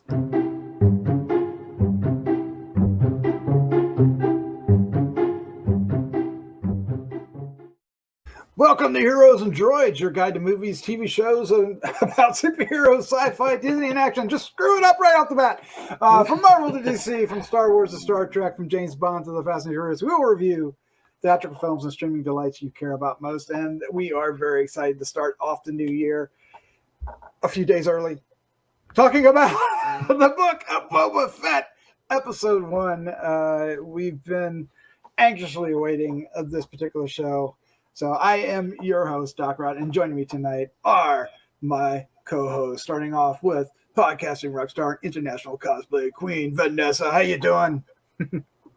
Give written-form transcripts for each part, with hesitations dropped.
Welcome to Heroes and Droids, your guide to movies, TV shows about superheroes, sci-fi, Disney, and action. Just screw it up right off the bat. From Marvel to DC, from Star Wars to Star Trek, from James Bond to the Fast and Furious, we will review theatrical films and streaming delights you care about most. And we are very excited to start off the new year a few days early, talking about the book of Boba Fett, Episode 1. We've been anxiously awaiting this particular show. So I am your host, Doc Rod, and joining me tonight are my co-hosts, starting off with podcasting rockstar, international cosplay queen, Vanessa. How you doing?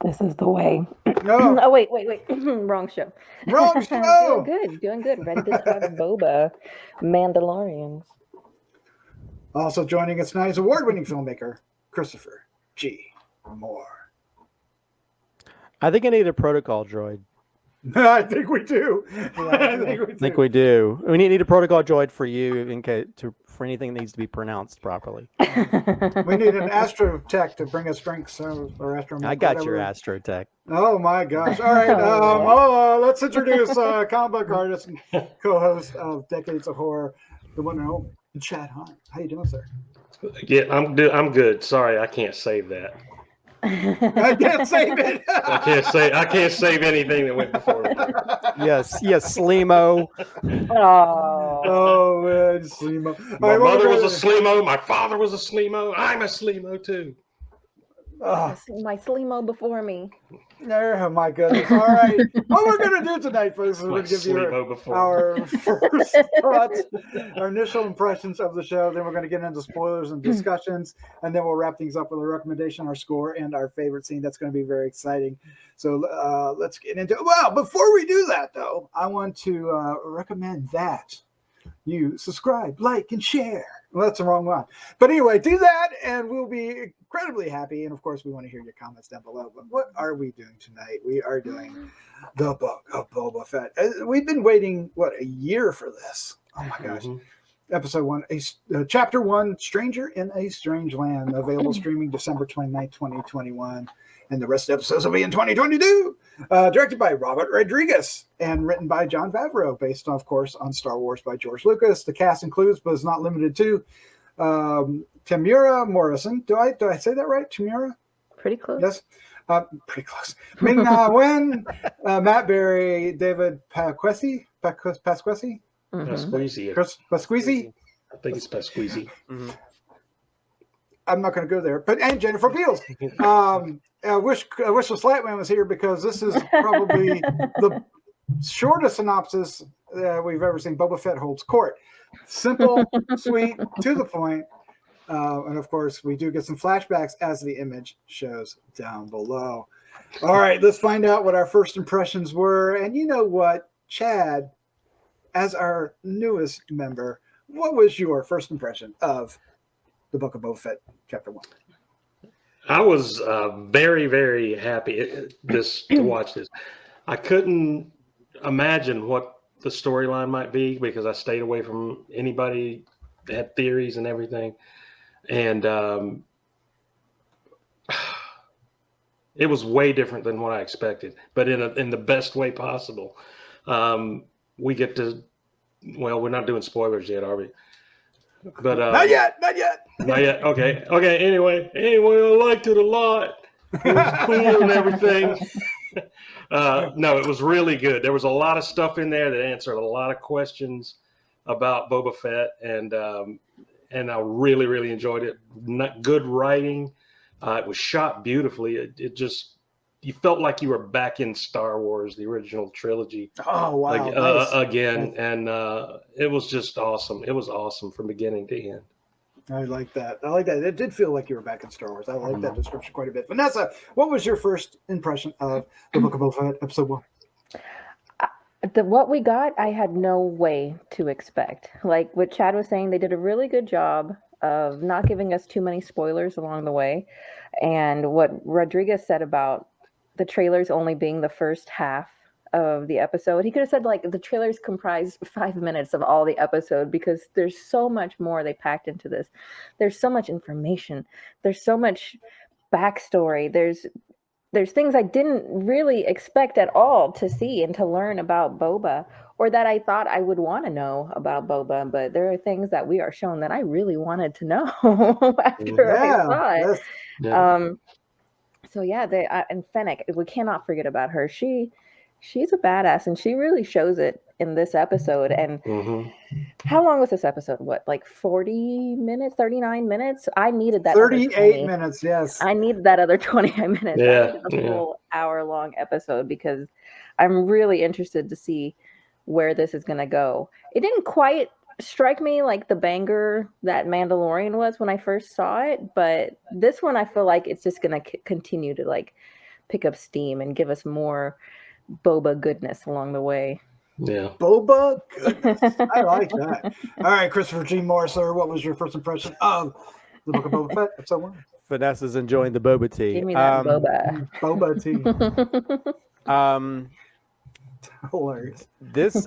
This is the way. No. Oh, wait. Wrong show. Wrong show. Doing good. Ready to talk Boba Mandalorians. Also joining us tonight is award-winning filmmaker, Christopher G. Moore. I think I need a protocol droid. I think we do. I think we do. We need a protocol droid for you in case for anything that needs to be pronounced properly. We need an Astro Tech to bring us drinks or Astro. I got your Astro Tech. Oh my gosh! All right, let's introduce comic book artist and co-host of Decades of Horror, the one and only Chad Hunt. How you doing, sir? Yeah, I'm good. Sorry, I can't save that. I can't save it. I can't save anything that went before me. Yes, Slimo. Oh man, Slimo. My mother was a Slimo. My father was a Slimo. I'm a Slimo too. My Slimo before me. Oh my goodness! All right, what we're gonna do tonight, folks, is we're gonna give you our first thoughts, our initial impressions of the show. Then we're gonna get into spoilers and discussions, and then we'll wrap things up with a recommendation, our score, and our favorite scene. That's going to be very exciting. So let's get into it. Well, before we do that, though, I want to recommend that you subscribe, like, and share. Well, that's the wrong one. But anyway, do that, and we'll be incredibly happy. And, of course, we want to hear your comments down below. But what are we doing tonight? We are doing the book of Boba Fett. We've been waiting, a year for this? Oh, my gosh. Mm-hmm. Episode 1, Chapter 1, Stranger in a Strange Land, available streaming December 29th, 2021. And the rest of the episodes will be in 2022. Directed by Robert Rodriguez and written by Jon Favreau, based, of course, on Star Wars by George Lucas. The cast includes, but is not limited to, Temuera Morrison. Do I say that right? Temuera? Pretty close. Yes. Pretty close. Ming-Na, Matt Berry, David Pasquesi. Pasquesi. Pasquesi. I think it's Pasquesi. Mm-hmm. I'm not going to go there, and Jennifer Beals. I wish the Slatman was here because this is probably the shortest synopsis we've ever seen. Boba Fett holds court. Simple, sweet, to the point. And of course, we do get some flashbacks as the image shows down below. All right, let's find out what our first impressions were. And you know what, Chad, as our newest member, what was your first impression of the Book of Boba Fett, Chapter 1? I was very, very happy to watch this. I couldn't imagine what the storyline might be because I stayed away from anybody that had theories and everything. And it was way different than what I expected, but in the best way possible. We get to, we're not doing spoilers yet, are we? But not yet. Okay. Anyway, I liked it a lot. It was cool and everything. No, it was really good. There was a lot of stuff in there that answered a lot of questions about Boba Fett, and I really, really enjoyed it. Good writing. It was shot beautifully. It just, you felt like you were back in Star Wars, the original trilogy. Oh, wow. Nice. Again. And it was just awesome. It was awesome from beginning to end. I like that. It did feel like you were back in Star Wars. I like that description quite a bit. Vanessa, what was your first impression of the Book of Boba Fett, Episode 1? What we got, I had no way to expect. Like what Chad was saying, they did a really good job of not giving us too many spoilers along the way. And what Rodriguez said about the trailers only being the first half of the episode. He could have said like the trailers comprise 5 minutes of all the episode, because there's so much more they packed into this. There's so much information. There's so much backstory. There's things I didn't really expect at all to see and to learn about Boba, or that I thought I would want to know about Boba. But there are things that we are shown that I really wanted to know after I saw it. Yes. Yeah. So yeah, and Fennec, we cannot forget about her. She's a badass, and she really shows it in this episode. And how long was this episode? What, like 40 minutes, 39 minutes? I needed that 38 minutes, yes. I needed that other 29 minutes. Yeah, I needed a full hour-long episode, because I'm really interested to see where this is going to go. It didn't quite strike me like the banger that Mandalorian was when I first saw it, but this one I feel like it's just going to continue to like pick up steam and give us more Boba goodness along the way. Yeah. Boba goodness. I like that. All right, Christopher G. Morris, sir, what was your first impression of the Book of Boba Fett, episode 1? Vanessa's enjoying the boba tea. Give me that boba. Boba tea. Hilarious. This,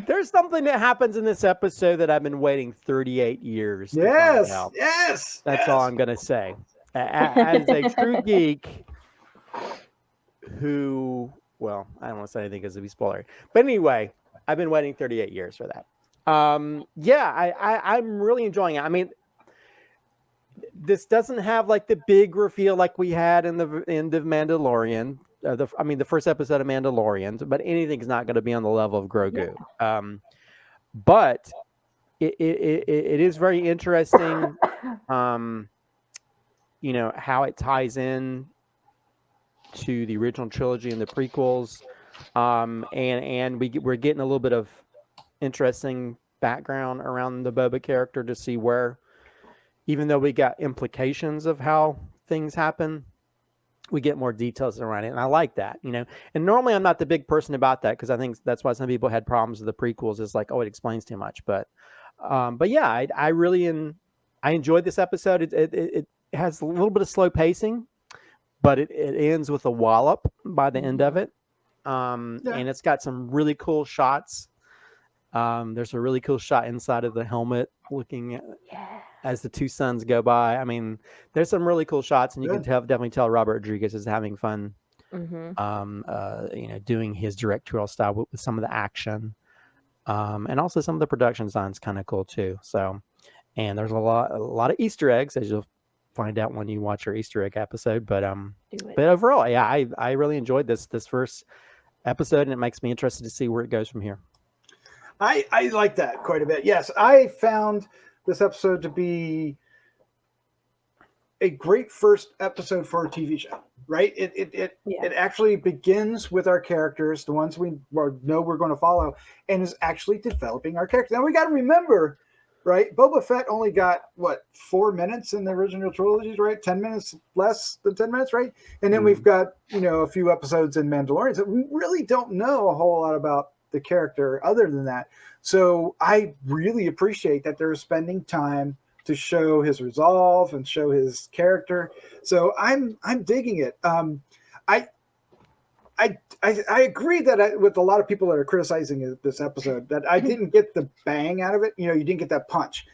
there's something that happens in this episode that I've been waiting 38 years to find out. Yes. That's all I'm going to say. As a true geek who, well, I don't want to say anything because it'd be spoilery. But anyway, I've been waiting 38 years for that. I'm really enjoying it. I mean, this doesn't have like the big reveal like we had in the end of Mandalorian. The first episode of Mandalorian, but anything's not going to be on the level of Grogu. Yeah. But it is very interesting, how it ties in to the original trilogy and the prequels, and we're getting a little bit of interesting background around the Boba character to see where, even though we got implications of how things happen, we get more details around it, and I like that, And normally I'm not the big person about that, because I think that's why some people had problems with the prequels. Is like, oh, it explains too much. But yeah, I really enjoyed this episode. It has a little bit of slow pacing, but it ends with a wallop by the end of it, and it's got some really cool shots. There's a really cool shot inside of the helmet, looking at as the two suns go by. I mean, there's some really cool shots, and you can definitely tell Robert Rodriguez is having fun, doing his directorial style with some of the action, and also some of the production design's kind of cool too. So, and there's a lot of Easter eggs, as you'll find out when you watch our Easter egg episode. But overall, yeah, I really enjoyed this first episode, and it makes me interested to see where it goes from here. I like that quite a bit. Yes, I found this episode to be a great first episode for a TV show, right? It actually begins with our characters, the ones we know we're going to follow, and is actually developing our characters. Now we got to remember, right? Boba Fett only got 4 minutes in the original trilogies, right? 10 minutes, less than 10 minutes, right? And then we've got a few episodes in Mandalorian that we really don't know a whole lot about the character other than that. So I really appreciate that they're spending time to show his resolve and show his character. So I'm digging it. I agree that with a lot of people that are criticizing this episode, that I didn't get the bang out of it. You didn't get that punch.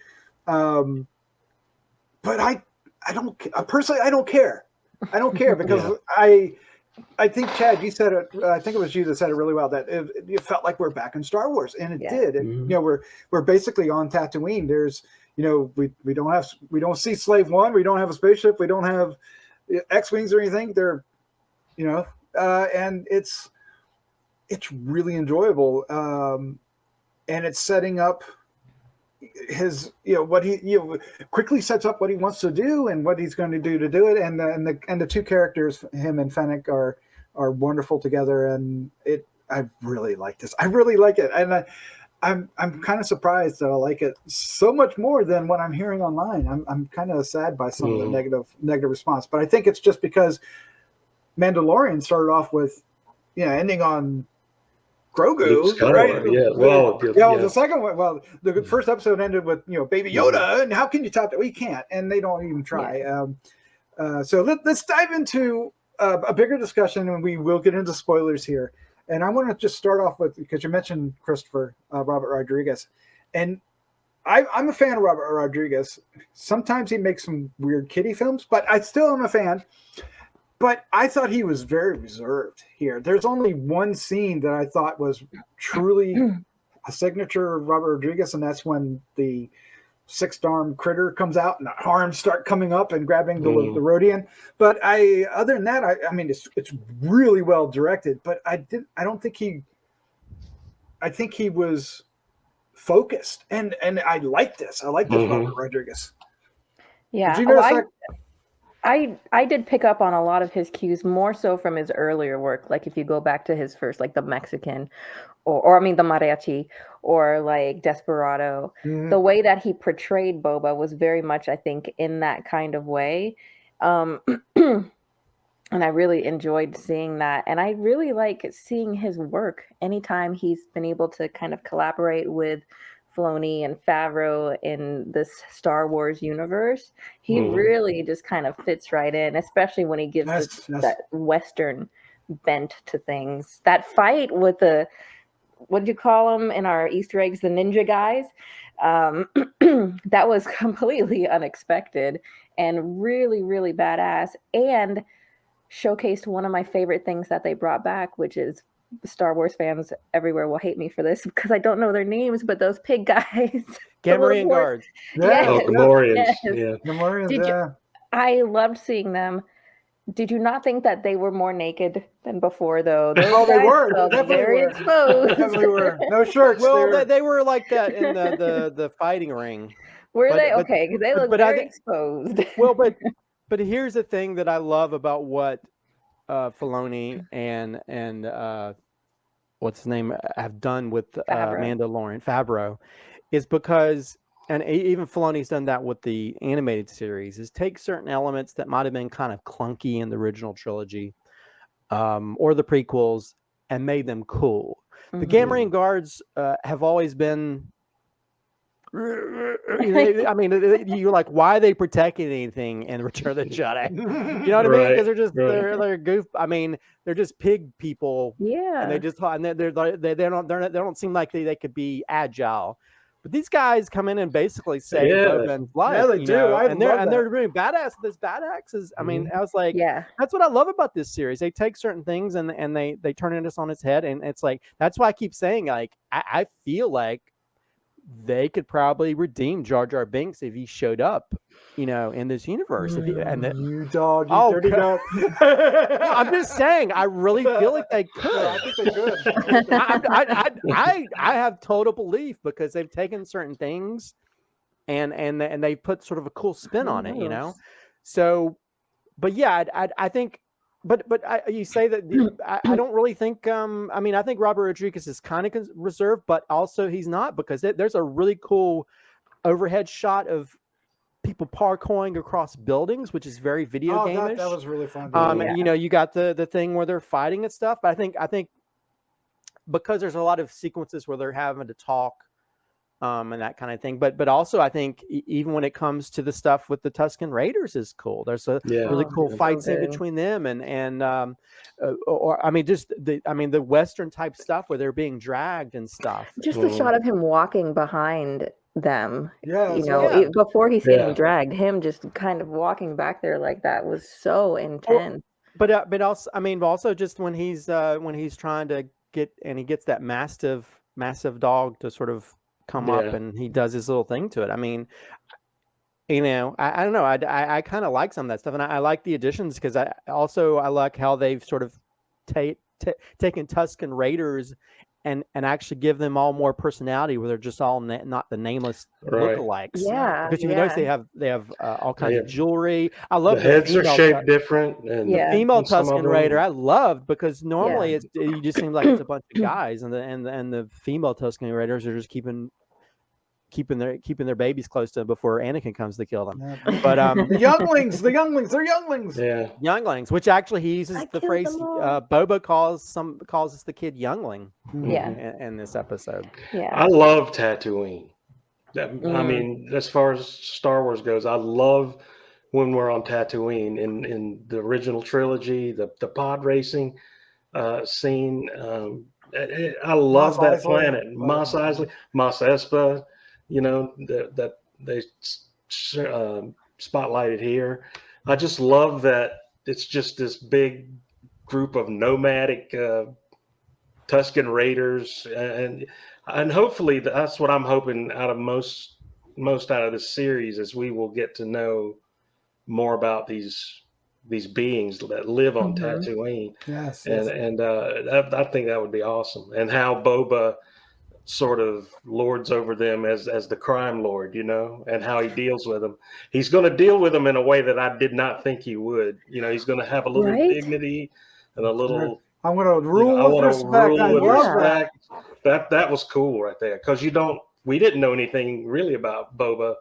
But I don't personally. I don't care. I don't care because I think, Chad, you said it. I think it was you that said it really well. That it felt like we're back in Star Wars, and it did. And we're basically on Tatooine. There's we don't see Slave One. We don't have a spaceship. We don't have X-wings or anything. They're and it's really enjoyable. And it's setting up his what he quickly sets up what he wants to do and what he's going to do it, and the two characters, him and Fennec, are wonderful together, and I really like this. I really like it, and I'm kind of surprised that I like it so much more than what I'm hearing online. I'm kind of sad by some of the negative response, but I think it's just because Mandalorian started off with ending on Grogu, right? The second one. Well, the first episode ended with Baby Yoda, and how can you top that? We can't, and they don't even try. So let's dive into a bigger discussion, and we will get into spoilers here. And I want to just start off with, because you mentioned Christopher Robert Rodriguez, and I'm a fan of Robert Rodriguez. Sometimes he makes some weird kiddie films, but I still am a fan. But I thought he was very reserved here. There's only one scene that I thought was truly a signature of Robert Rodriguez, and that's when the six-armed critter comes out and the arms start coming up and grabbing the Rodian. But other than that, I mean, it's really well directed. But I think he was focused, and I like this. I like this Robert Rodriguez. Yeah. Did you notice that? I did pick up on a lot of his cues, more so from his earlier work. Like if you go back to his first, like the Mexican, or I mean the Mariachi, or like Desperado, the way that he portrayed Boba was very much, I think, in that kind of way. And I really enjoyed seeing that. And I really like seeing his work anytime he's been able to kind of collaborate with Filoni and Favreau in this Star Wars universe. He really just kind of fits right in, especially when he gives that Western bent to things. That fight with the, what did you call them in our Easter eggs, the ninja guys? That was completely unexpected and really, really badass, and showcased one of my favorite things that they brought back, which is, Star Wars fans everywhere will hate me for this because I don't know their names, but those pig guys. Gamorrean guards. Gamorreans. I loved seeing them. Did you not think that they were more naked than before, though? They were. Very exposed. Definitely were. No shirts. Well, they were like that in the fighting ring. Were they? Okay, because they look very exposed. Well, but here's the thing that I love about what Filoni and what's his name have done with Mandalorian, Favreau, is because, and even Filoni's done that with the animated series, is take certain elements that might have been kind of clunky in the original trilogy or the prequels and made them cool. The Gamorrean guards have always been, I mean, you're like, why are they protecting anything in Return of the Jedi? You know what I mean? Because they're just they're goof. I mean, they're just pig people. Yeah, and they don't seem like they could be agile. But these guys come in and basically save Boba's life. Yeah, they do. And they're really badass. This badass. I mean, I was like, that's what I love about this series. They take certain things and they turn it on its head, and it's like, that's why I keep saying, like, I feel like they could probably redeem Jar Jar Binks if he showed up, in this universe. You dog, you dirty dog. I'm just saying, I really feel like they could. I think they could. I have total belief because they've taken certain things and they put sort of a cool spin on it, So, but yeah, I think. But you say that I don't really think. I mean, I think Robert Rodriguez is kind of reserved, but also he's not, because there's a really cool overhead shot of people parkouring across buildings, which is very video game-ish. That was really fun. You got the thing where they're fighting and stuff. But I think because there's a lot of sequences where they're having to talk. And that kind of thing, but also I think even when it comes to the stuff with the Tusken Raiders is cool. There's a really cool fight scene between them and the Western type stuff where they're being dragged and stuff. Just the shot of him walking behind them, before he's getting dragged, him just kind of walking back there like that was so intense. But also just when he's trying to get, and he gets that massive dog to sort of come up and he does his little thing to it. I mean, I don't know. I kind of like some of that stuff, and I like the additions because I like how they've sort of taken Tusken Raiders and actually give them all more personality, where they're just all not the nameless lookalikes. Yeah, because you notice they have all kinds of jewelry. I love the heads are shaped different. And the female Tusken Raider I loved, because normally it just seems like it's a bunch of guys, and the female Tusken Raiders are just keeping their babies close to them before Anakin comes to kill them. But the younglings, they're younglings. Yeah, younglings, which actually he uses the phrase. Boba calls us the kid youngling. In this episode. Yeah, I love Tatooine. I mean, as far as Star Wars goes, I love when we're on Tatooine in the original trilogy, the pod racing scene. I love that planet, Mos Eisley, Mos Espa. You know that they spotlighted here. I just love that it's just this big group of nomadic Tusken Raiders, and hopefully that's what I'm hoping out of most out of this series, is we will get to know more about these beings that live on Tatooine. Yes, and I think that would be awesome, and how Boba sort of lords over them as the crime lord, you know, and how he deals with them. He's going to deal with them in a way that I did not think he would. You know, he's going to have a little dignity and a little. I'm going to rule with respect. I love that. That was cool right there, because we didn't know anything really about Boba,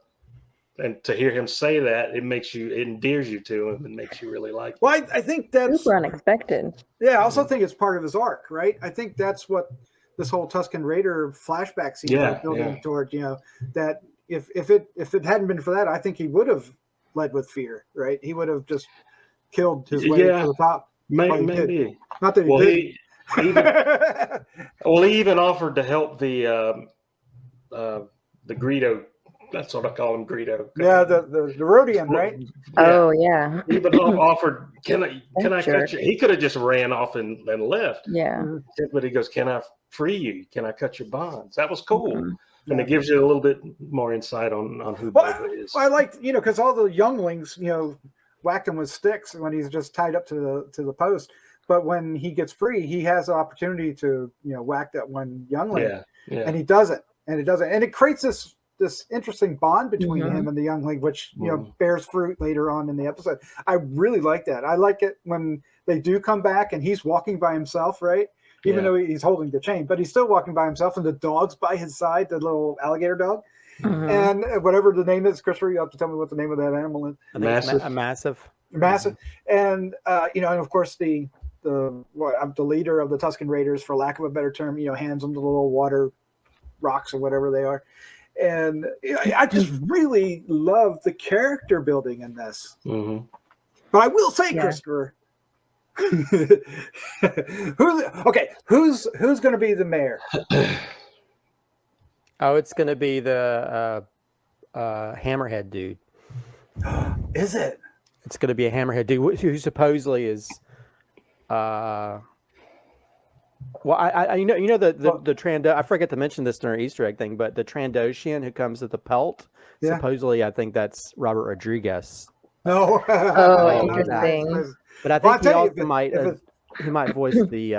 and to hear him say that, it endears you to him and makes you really like him. Well, I think that's super unexpected. Yeah, I also think it's part of his arc, right? I think that's what this whole Tusken Raider flashback scene is building toward. You know, that if it hadn't been for that, I think he would have led with fear, right? He would have just killed his way to the top. Maybe. Not that he did. He even offered to help the Greedo. That's what I call him, Greedo. Yeah, the Rodian, right? Yeah. Oh yeah. He even offered, can I cut you? He could have just ran off and left. Yeah. But he goes, can I free you? Can I cut your bonds? That was cool. And it gives you a little bit more insight on who Boba is. I liked, because all the younglings, whacked him with sticks when he's just tied up to the post. But when he gets free, he has the opportunity to, whack that one youngling. Yeah. And he doesn't. And it creates this interesting bond between him and the youngling, which bears fruit later on in the episode. I really like that. I like it when they do come back and he's walking by himself, right? Even though he's holding the chain, but he's still walking by himself, and the dog's by his side, the little alligator dog. And whatever the name is, Christopher, you have to tell me what the name of that animal is. Massive. And and of course the leader of the Tusken Raiders, for lack of a better term, hands them the little water rocks or whatever they are. And I just really love the character building in this. But I will say, Christopher, who's going to be the mayor? Oh, it's going to be the hammerhead dude. Is it? It's going to be a hammerhead dude who supposedly is. Well, the Trando. I forget to mention this during our Easter egg thing, but the Trandoshan who comes with the pelt. Yeah. Supposedly, I think that's Robert Rodriguez. No. Oh, interesting. But I think he also might voice the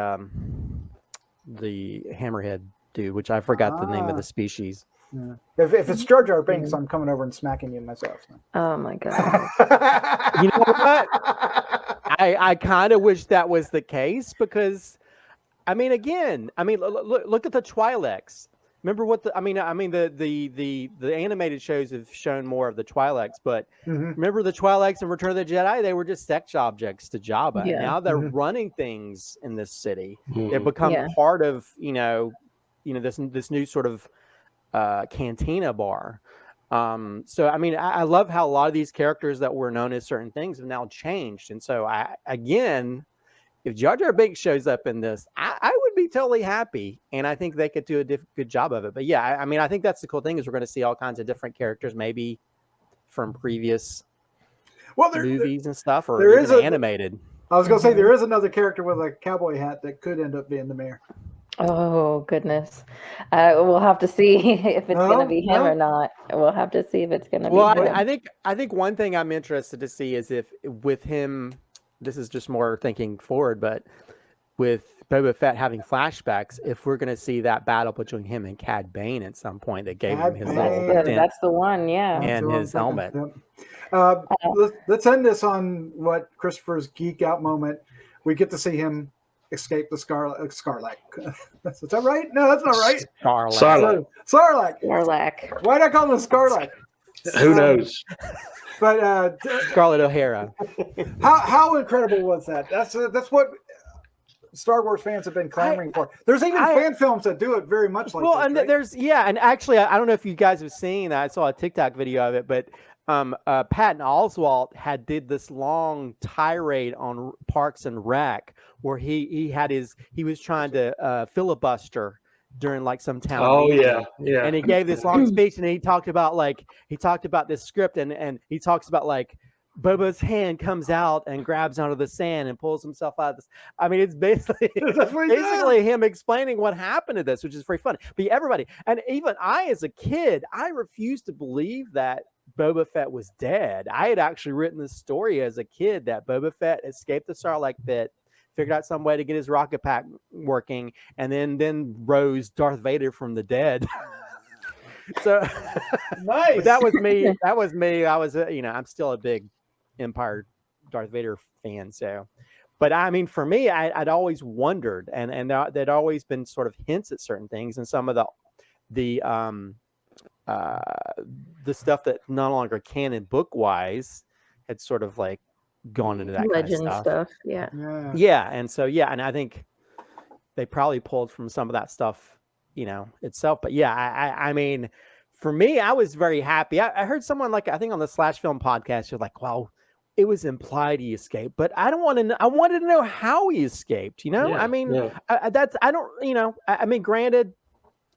hammerhead dude, which I forgot the name of the species. Yeah. If it's Jar Jar Binks, I'm coming over and smacking you myself. Oh my god! You know what? I kind of wish that was the case, because, look at the Twi'leks. Remember what the animated shows have shown more of the Twi'leks, but remember the Twi'leks in Return of the Jedi? They were just sex objects to Jabba. Yeah. Now they're running things in this city. They've become part of this new sort of cantina bar. So I love how a lot of these characters that were known as certain things have now changed. And so if Jar Jar Binks shows up in this, I would be totally happy, and I think they could do a good job of it. But yeah, I think that's the cool thing, is we're going to see all kinds of different characters, maybe from previous movies and stuff, or even animated. I was going to say, there is another character with a cowboy hat that could end up being the mayor. Oh goodness, we'll have to see if it's going to be him or not. We'll have to see if it's going to be him. I think one thing I'm interested to see is if with him. This is just more thinking forward, but with Boba Fett having flashbacks, if we're going to see that battle between him and Cad Bane at some point, that gave him his little that's the one, and his helmet. Let's end this on what Christopher's geek out moment. We get to see him escape the Sarlacc. Is that right? No, that's not right. Sarlacc. Why did I call him Sarlacc? Who knows? But Scarlett O'Hara. How incredible was that? That's what Star Wars fans have been clamoring for. There's even fan films that do it very much like this. And right? and actually, I don't know if you guys have seen that. I saw a TikTok video of it, but Patton Oswalt did this long tirade on Parks and Rec where he was trying to filibuster during like some town meeting. Yeah. And he gave this long speech, and he talked about this script, and he talks about like Boba's hand comes out and grabs onto the sand and pulls himself out of this. I mean, it's basically him explaining what happened to this, which is very funny. But everybody, and even I as a kid, I refused to believe that Boba Fett was dead. I had actually written this story as a kid that Boba Fett escaped the Sarlacc pit, figured out some way to get his rocket pack working, and then rose Darth Vader from the dead. So nice. That was me. I was, I'm still a big Empire Darth Vader fan. So, but I mean, for me, I'd always wondered, and there'd always been sort of hints at certain things, and some of the stuff that no longer canon book wise had sort of like gone into that legend kind of stuff. Yeah, and so and I think they probably pulled from some of that stuff, itself. But yeah, I mean, for me, I was very happy. I heard someone like, I think on the Slash Film podcast, you're like, well, it was implied he escaped, but I don't want to know. I wanted to know how he escaped. I mean, I mean, granted,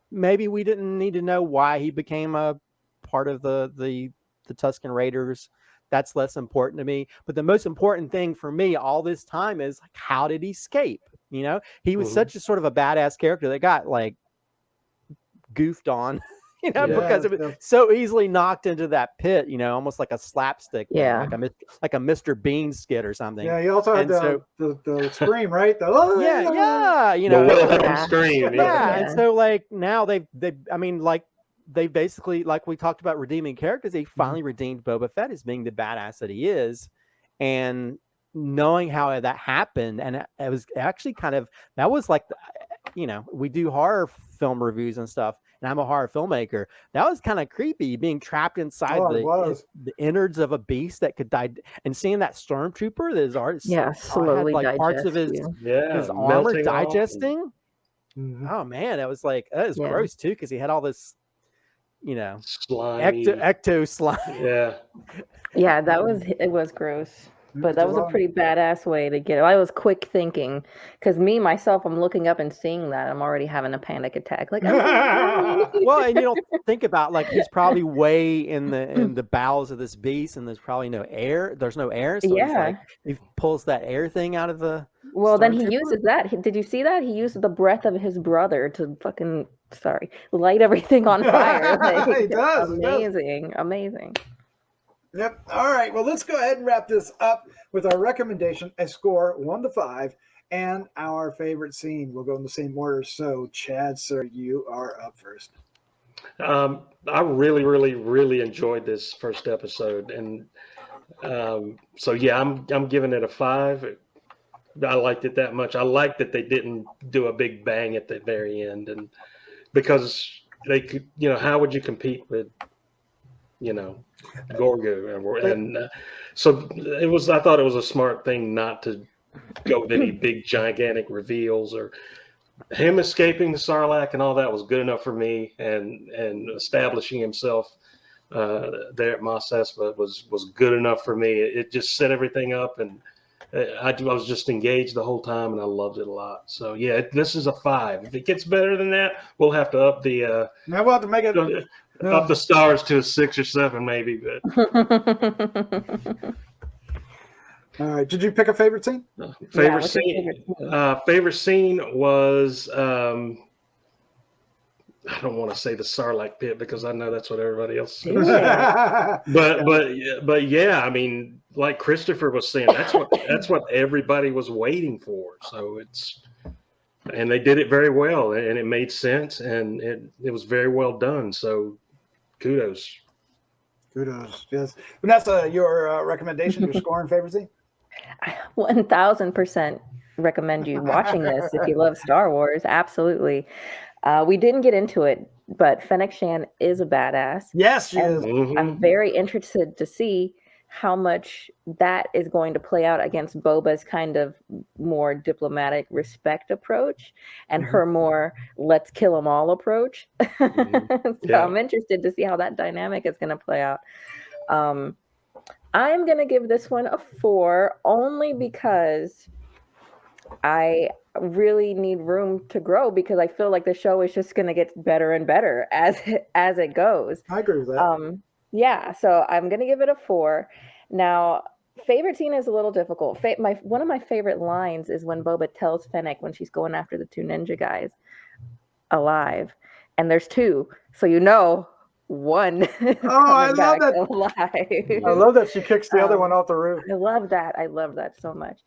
maybe we didn't need to know why he became a part of the Tusken Raiders. That's less important to me. But the most important thing for me all this time is like, how did he escape? He was such a sort of a badass character that got like goofed on, because of it, so easily knocked into that pit, almost like a slapstick, like a Mr. Bean skit or something. Yeah, he also had the scream, right? The scream. And so like now they I mean, like they basically, like we talked about redeeming characters, they finally redeemed Boba Fett as being the badass that he is, and knowing how that happened, and it was actually that was like, we do horror film reviews and stuff, and I'm a horror filmmaker. That was kind of creepy, being trapped inside the innards of a beast that could die, and seeing that stormtrooper that his art slowly had like parts of his armor digesting. Oh man, that was like, that was gross too, because he had all this slimy ecto slime. It was gross. But that was a pretty badass way to get it. I was quick thinking, because myself, I'm looking up and seeing that. I'm already having a panic attack. Like, well, and you don't think about, like, he's probably way in the bowels of this beast, and there's probably no air. There's no air. So he pulls that air thing out of the. Well, then he uses that. Did you see that? He used the breath of his brother to light everything on fire. Like, he does. Amazing. Yep. All right. Well, let's go ahead and wrap this up with our recommendation, a score 1 to 5, and our favorite scene. We'll go in the same order. So, Chad, sir, you are up first. I really, really, really enjoyed this first episode, and I'm giving it a 5. I liked it that much. I liked that they didn't do a big bang at the very end, and because they could, how would you compete with, Gorgo, and so it was. I thought it was a smart thing not to go with any big gigantic reveals, or him escaping the Sarlacc and all that was good enough for me, and establishing himself there at Mos Espa was good enough for me. It just set everything up, and I was just engaged the whole time, and I loved it a lot. So this is a 5. If it gets better than that, we'll have to up the. Now we'll have to make it. Up the stars to a 6 or 7, maybe. But all right, did you pick a favorite scene? Favorite scene was I don't want to say the Sarlacc pit, because I know that's what everybody else says. but yeah, I mean, like Christopher was saying, that's what everybody was waiting for. So and they did it very well, and it made sense, and it was very well done. So kudos. Yes. Vanessa, your recommendation, your score and favorite scene? 1000% recommend you watching this if you love Star Wars. Absolutely. We didn't get into it, but Fennec Shand is a badass. Yes, she is. I'm very interested to see how much that is going to play out against Boba's kind of more diplomatic respect approach, and her more let's kill them all approach. So I'm interested to see how that dynamic is going to play out. I'm gonna give this one a 4 only because I really need room to grow because I feel like the show is just gonna get better and better as it goes. I agree with that. Yeah, so I'm gonna give it a 4. Now, favorite scene is a little difficult. One of my favorite lines is when Boba tells Fennec when she's going after the 2 ninja guys alive, and there's 2, so you know one is I coming love back that. alive. I love that she kicks the other one off the roof. I love that so much.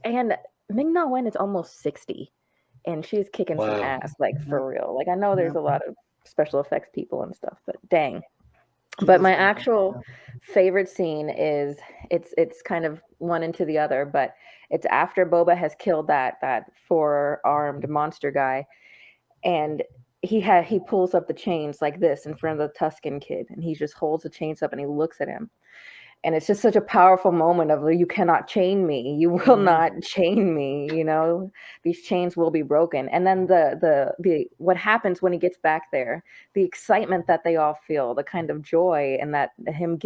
And Ming-Na Wen is almost 60, and she's kicking some ass, like for real. Like I know there's a lot of special effects people and stuff, but dang. But my actual favorite scene is it's kind of one into the other, but it's after Boba has killed that 4-armed monster guy, and he pulls up the chains like this in front of the Tusken kid, and he just holds the chains up and he looks at him. And it's just such a powerful moment of, you cannot chain me. You will not chain me. You know, these chains will be broken. And then the what happens when he gets back there, the excitement that they all feel, the kind of joy, and that him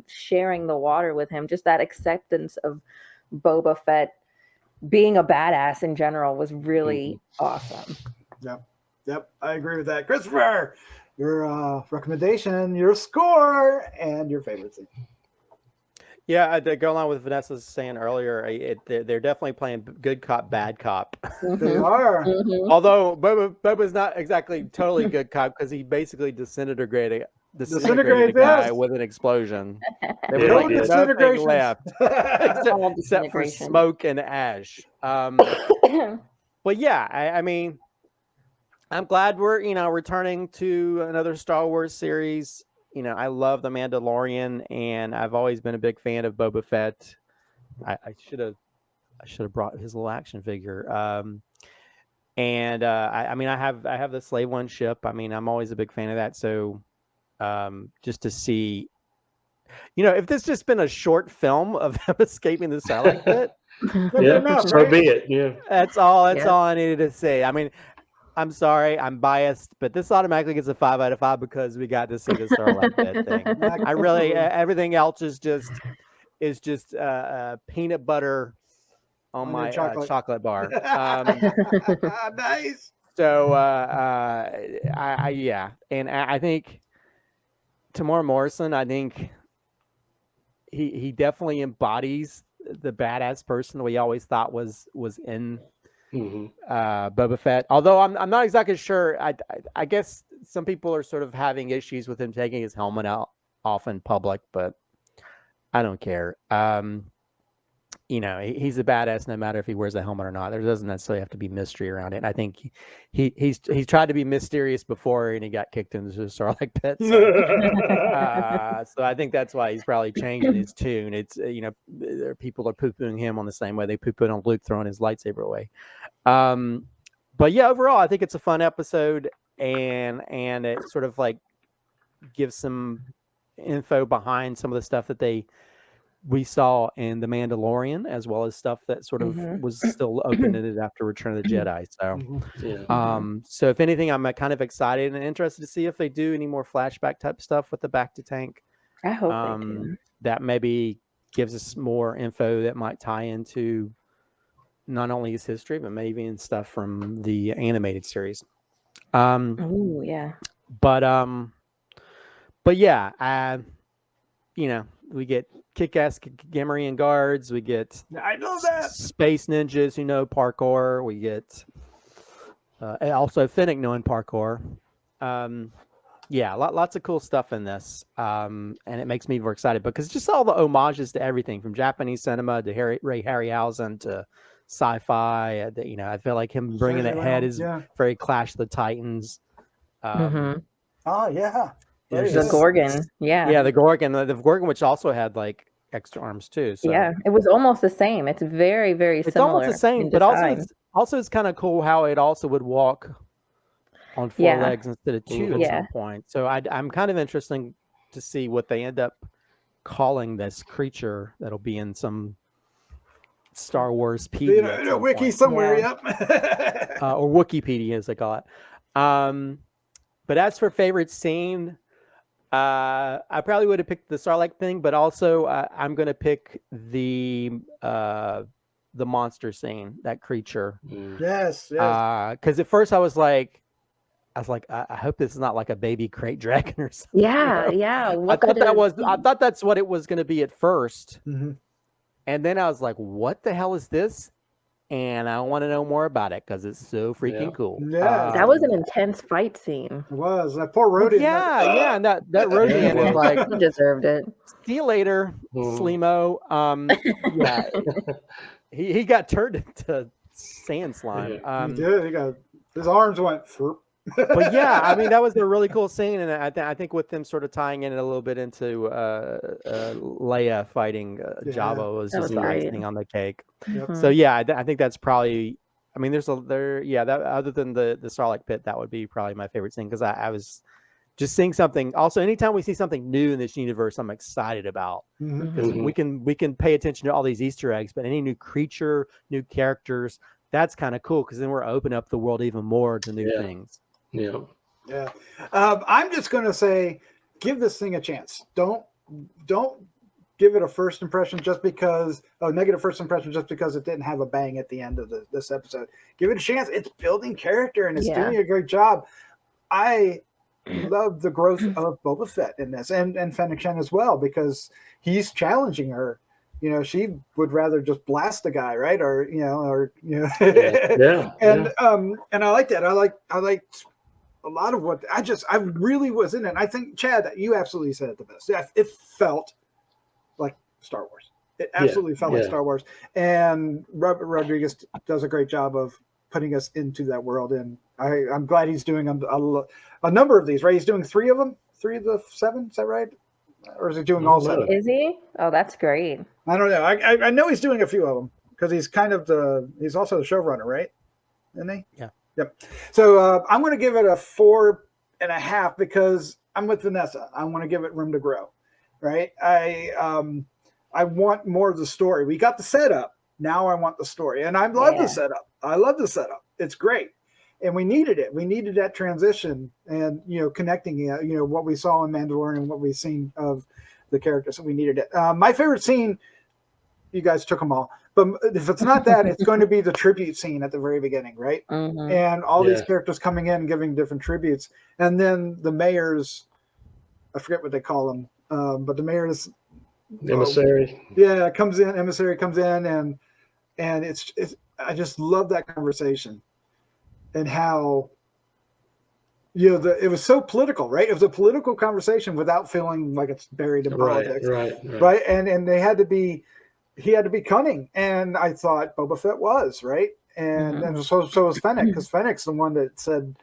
sharing the water with him, just that acceptance of Boba Fett being a badass in general was really awesome. Yep, I agree with that. Christopher, your recommendation, your score, and your favorite scene. Yeah, to go along with Vanessa was saying earlier, they're definitely playing good cop, bad cop. They are. Although Boba's not exactly totally good cop because he basically disintegrated a guy with an explosion. There was like nothing left except for smoke and ash. But yeah, I mean, I'm glad we're returning to another Star Wars series. I love The Mandalorian, and I've always been a big fan of Boba Fett. I should have brought his little action figure. I have the Slave One ship. I mean, I'm always a big fan of that. So, just to see, if this just been a short film of them escaping the Sarlacc pit, so be it. Yeah, that's all I needed to say. I mean, I'm sorry, I'm biased, but this automatically gets a 5 out of 5 because we got to see the Starlight Pit thing. I really, everything else is just peanut butter on my chocolate bar. Nice. So, and I think Temuera Morrison, I think he definitely embodies the badass person we always thought was in Boba Fett. Although I'm not exactly sure. I guess some people are sort of having issues with him taking his helmet off in public, but I don't care. He's a badass no matter if he wears a helmet or not. There doesn't necessarily have to be mystery around it. And I think he's tried to be mysterious before and he got kicked into the Sarlacc pit. So I think that's why he's probably changing his tune. It's people are poo-pooing him on the same way they poo-pooed on Luke throwing his lightsaber away. But yeah, overall I think it's a fun episode and it sort of like gives some info behind some of the stuff that we saw in The Mandalorian, as well as stuff that sort of was still open-ended after Return of the Jedi. So, so if anything, I'm kind of excited and interested to see if they do any more flashback type stuff with the Back to Tank. I hope they do. That maybe gives us more info that might tie into not only his history, but maybe in stuff from the animated series. Oh yeah. But yeah, we get kick-ass Gamorrean guards. We get space ninjas who know parkour. We get also Fennec knowing parkour. Lots of cool stuff in this, and it makes me more excited because just all the homages to everything from Japanese cinema to Ray Harryhausen to sci-fi. I feel like him bringing it head is very Clash of the Titans. Oh yeah. The Gorgon, the Gorgon, which also had like extra arms too. So yeah, it was almost the same. It's very, very similar. It's almost the same, but also it's kind of cool how it also would walk on 4 legs instead of 2 at some point. So I'm kind of interested to see what they end up calling this creature that'll be in some Star Wars Wikipedia wiki somewhere. Yep. Or Wikipedia as they call it. But as for favorite scene, I probably would have picked the Sarlacc thing, but also I'm going to pick the monster scene, that creature. Yes. Because at first I was like, I hope this is not like a baby crate dragon or something. Yeah, yeah. I thought that's what it was going to be at first, and then I was like, what the hell is this? And I want to know more about it because it's so freaking cool. Yeah, that was an intense fight scene. It was. That poor Rhodey. Yeah, and that Rhodey is like, he deserved it. See you later, Sleemo. Yeah, he got turned into sand slime. He did. He got his arms went. But yeah, I mean that was a really cool scene, and I think with them sort of tying in a little bit into Leia fighting Jabba was just the icing on the cake. Yep. So yeah, I think that's probably. I mean, that other than the Sarlacc pit, that would be probably my favorite scene because I was just seeing something. Also, anytime we see something new in this universe, I'm excited about because we can pay attention to all these Easter eggs, but any new creature, new characters, that's kind of cool because then we're opening up the world even more to new things. Yeah. I'm just going to say, give this thing a chance. Don't give it a first impression just because negative first impression just because it didn't have a bang at the end of this episode. Give it a chance. It's building character and it's doing a great job. I love the growth of Boba Fett in this and Fennec Shen as well because he's challenging her. You know, she would rather just blast the guy, right? Or and I like that. I like a lot of what I really was in it. And I think, Chad, you absolutely said it the best. It felt like Star Wars. It absolutely felt like Star Wars. And Robert Rodriguez does a great job of putting us into that world. And I'm glad he's doing a number of these, right? He's doing 3 of them, 3 of the 7. Is that right? Or is he doing all 7? Is he? Oh, that's great. I don't know. I know he's doing a few of them because he's kind of he's also the showrunner, right? Isn't he? Yeah. Yep. So I'm going to give it a 4.5 because I'm with Vanessa. I want to give it room to grow, right? I want more of the story. We got the setup. Now I want the story, and I love the setup. I love the setup. It's great, and we needed it. We needed that transition, and connecting. What we saw in Mandalorian, and what we've seen of the characters. So we needed it. My favorite scene. You guys took them all. But if it's not that, it's going to be the tribute scene at the very beginning, right? And all these characters coming in and giving different tributes. And then the mayor's, I forget what they call them, but the mayor's emissary. Emissary comes in, and it's I just love that conversation and how it was so political, right? It was a political conversation without feeling like it's buried in politics, right? And they had to be. He had to be cunning, and I thought Boba Fett was, right, and so was Fennec, because Fennec's the one that said,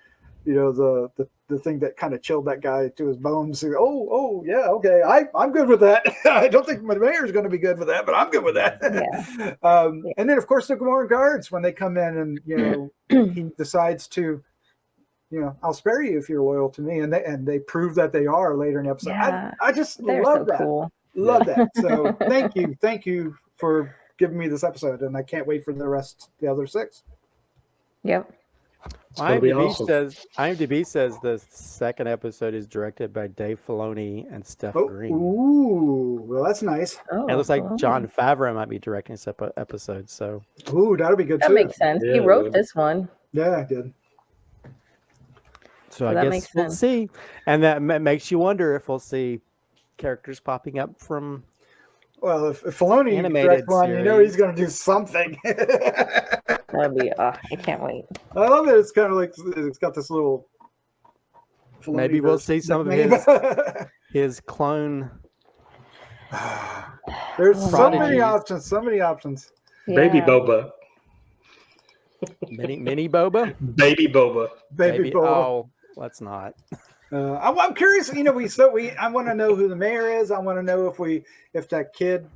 the thing that kind of chilled that guy to his bones. Oh yeah, okay, I'm good with that. I don't think my mayor's going to be good with that, but I'm good with that. And then of course the Gamorrean guards when they come in, and he decides to, I'll spare you if you're loyal to me, and they prove that they are later in the episode. I just love that. Cool. Love that. So thank you for giving me this episode, and I can't wait for the other 6. Yep. IMDb says the second episode is directed by Dave Filoni and Steph Green. Ooh, well that's nice. And it looks like Jon Favreau might be directing this episode. So that'll be good too. That makes sense. He wrote this one. Yeah, I did. So I guess we'll see, and that makes you wonder if we'll see characters popping up from. Well, if Filoni animated one, series. He's going to do something. That'd be. I can't wait. I love it. It's kind of like it's got this little. Filoni Maybe we'll see some of his clone. There's so many options. So many options. Yeah. Baby Boba. Mini Boba. Baby Boba. Baby Boba. Oh, let's not. I'm curious. I want to know who the mayor is. I want to know if that kid,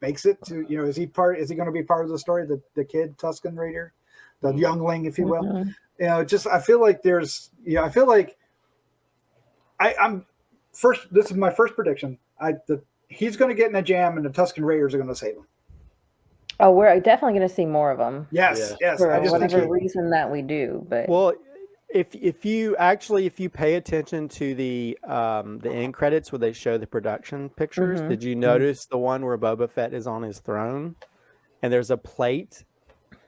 makes it to, is he going to be part of the story? The kid Tusken Raider, the youngling, if you will. I feel like I'm first. This is my first prediction. He's going to get in a jam, and the Tusken Raiders are going to save him. Oh, we're definitely going to see more of them. Yes. For whatever reason that we do, but If you pay attention to the end credits where they show the production pictures, did you notice the one where Boba Fett is on his throne and there's a plate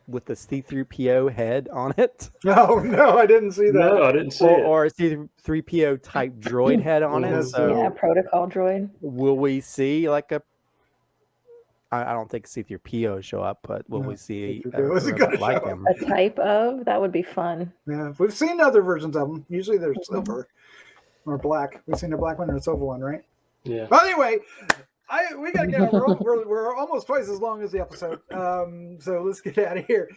with the C-3PO head on it? Oh no, I didn't see that. No, I didn't see it. Or a C-3PO type droid head on it. So yeah, protocol droid. will we see like a? I don't think C-3PO show up, but will we see like him? A type of? That would be fun. Yeah, we've seen other versions of them. Usually they're silver or black. We've seen a black one or a silver one, right? Yeah. But anyway, we gotta get on. We're almost twice as long as the episode. So let's get out of here.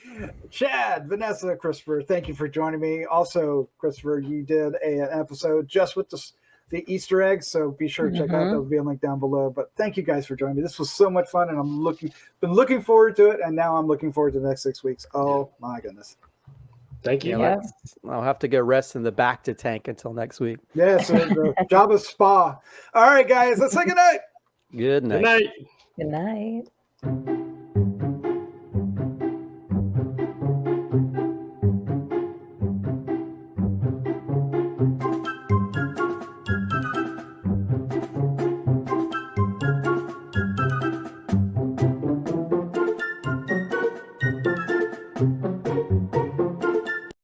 Chad, Vanessa, Christopher, thank you for joining me. Also, Christopher, you did an episode just with the Easter eggs, so be sure to check out. There'll be a link down below. But thank you guys for joining me. This was so much fun, and I'm been looking forward to it, and now I'm looking forward to the next 6 weeks. Oh my goodness! Thank you. Yeah. I'll have to go rest in the back to tank until next week. Yeah, so Jabba's spa. All right, guys, let's say goodnight. Good night. Good night. Good night.